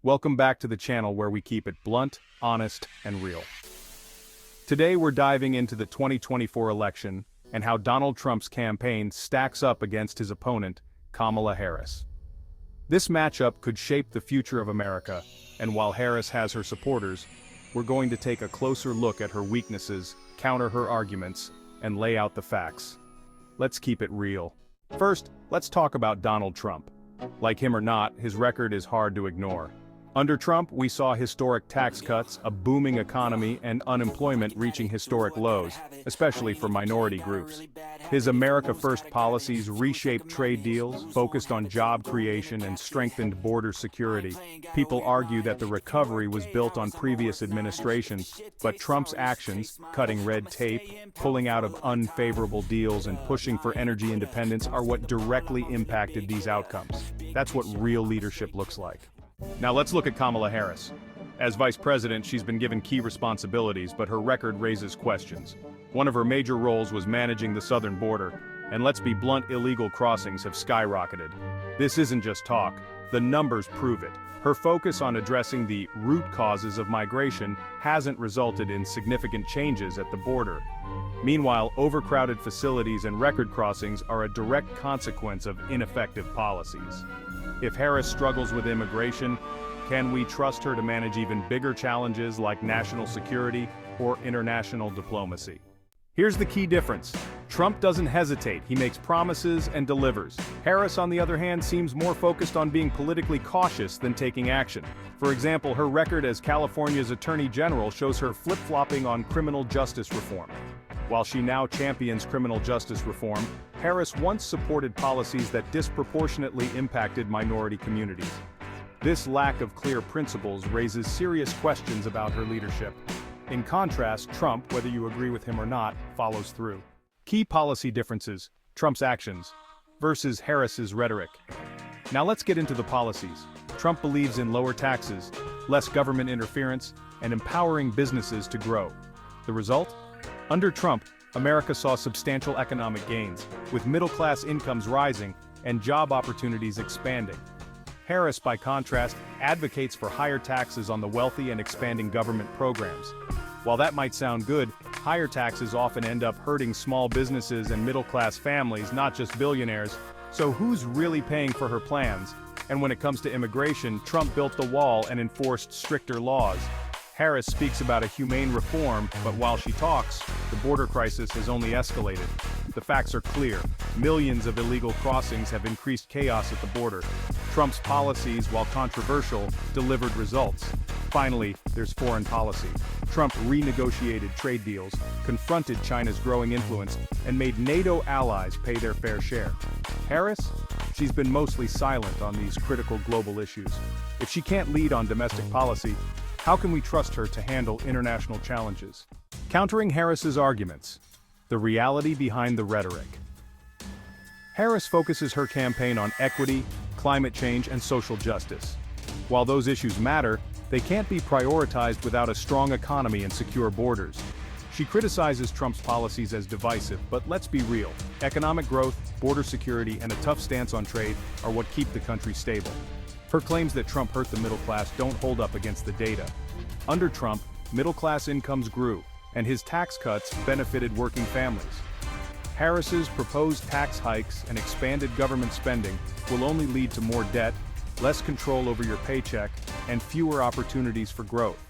Welcome back to the channel where we keep it blunt, honest, and real. Today we're diving into the 2024 election and how Donald Trump's campaign stacks up against his opponent, Kamala Harris. This matchup could shape the future of America, and while Harris has her supporters, we're going to take a closer look at her weaknesses, counter her arguments, and lay out the facts. Let's keep it real. First, let's talk about Donald Trump. Like him or not, his record is hard to ignore. Under Trump, we saw historic tax cuts, a booming economy, and unemployment reaching historic lows, especially for minority groups. His America First policies reshaped trade deals, focused on job creation, and strengthened border security. People argue that the recovery was built on previous administrations, but Trump's actions, cutting red tape, pulling out of unfavorable deals, and pushing for energy independence are what directly impacted these outcomes. That's what real leadership looks like. Now let's look at Kamala Harris. As vice president, she's been given key responsibilities, but her record raises questions. One of her major roles was managing the southern border, and let's be blunt, illegal crossings have skyrocketed. This isn't just talk, the numbers prove it. Her focus on addressing the root causes of migration hasn't resulted in significant changes at the border. Meanwhile, overcrowded facilities and record crossings are a direct consequence of ineffective policies. If Harris struggles with immigration, can we trust her to manage even bigger challenges like national security or international diplomacy? Here's the key difference. Trump doesn't hesitate, he makes promises and delivers. Harris, on the other hand, seems more focused on being politically cautious than taking action. For example, her record as California's Attorney General shows her flip-flopping on criminal justice reform. While she now champions criminal justice reform, Harris once supported policies that disproportionately impacted minority communities. This lack of clear principles raises serious questions about her leadership. In contrast, Trump, whether you agree with him or not, follows through. Key policy differences: Trump's actions versus Harris's rhetoric. Now let's get into the policies. Trump believes in lower taxes, less government interference, and empowering businesses to grow. The result? Under Trump, America saw substantial economic gains, with middle-class incomes rising and job opportunities expanding. Harris, by contrast, advocates for higher taxes on the wealthy and expanding government programs. While that might sound good, higher taxes often end up hurting small businesses and middle-class families, not just billionaires. So who's really paying for her plans? And when it comes to immigration, Trump built the wall and enforced stricter laws. Harris speaks about a humane reform, but while she talks, the border crisis has only escalated. The facts are clear. Millions of illegal crossings have increased chaos at the border. Trump's policies, while controversial, delivered results. Finally, there's foreign policy. Trump renegotiated trade deals, confronted China's growing influence, and made NATO allies pay their fair share. Harris? She's been mostly silent on these critical global issues. If she can't lead on domestic policy, how can we trust her to handle international challenges? Countering Harris's arguments: the reality behind the rhetoric. Harris focuses her campaign on equity, climate change, and social justice. While those issues matter, they can't be prioritized without a strong economy and secure borders. She criticizes Trump's policies as divisive, but let's be real. Economic growth, border security, and a tough stance on trade are what keep the country stable. Her claims that Trump hurt the middle class don't hold up against the data. Under Trump, middle-class incomes grew, and his tax cuts benefited working families. Harris's proposed tax hikes and expanded government spending will only lead to more debt, less control over your paycheck, and fewer opportunities for growth.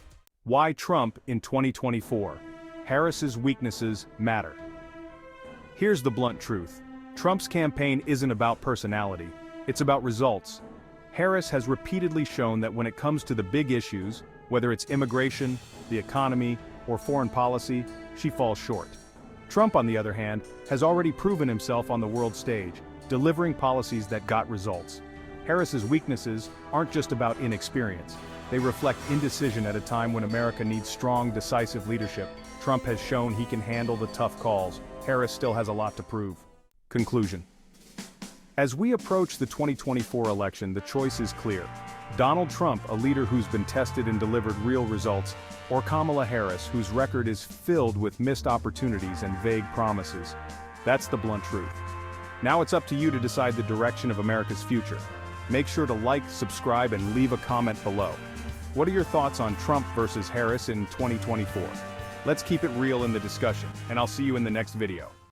Why Trump in 2024? Harris's weaknesses matter. Here's the blunt truth. Trump's campaign isn't about personality, it's about results. Harris has repeatedly shown that when it comes to the big issues, whether it's immigration, the economy, or foreign policy, she falls short. Trump, on the other hand, has already proven himself on the world stage, delivering policies that got results. Harris's weaknesses aren't just about inexperience. They reflect indecision at a time when America needs strong, decisive leadership. Trump has shown he can handle the tough calls. Harris still has a lot to prove. Conclusion. As we approach the 2024 election, the choice is clear. Donald Trump, a leader who's been tested and delivered real results, or Kamala Harris, whose record is filled with missed opportunities and vague promises. That's the blunt truth. Now it's up to you to decide the direction of America's future. Make sure to like, subscribe, and leave a comment below. What are your thoughts on Trump versus Harris in 2024? Let's keep it real in the discussion, and I'll see you in the next video.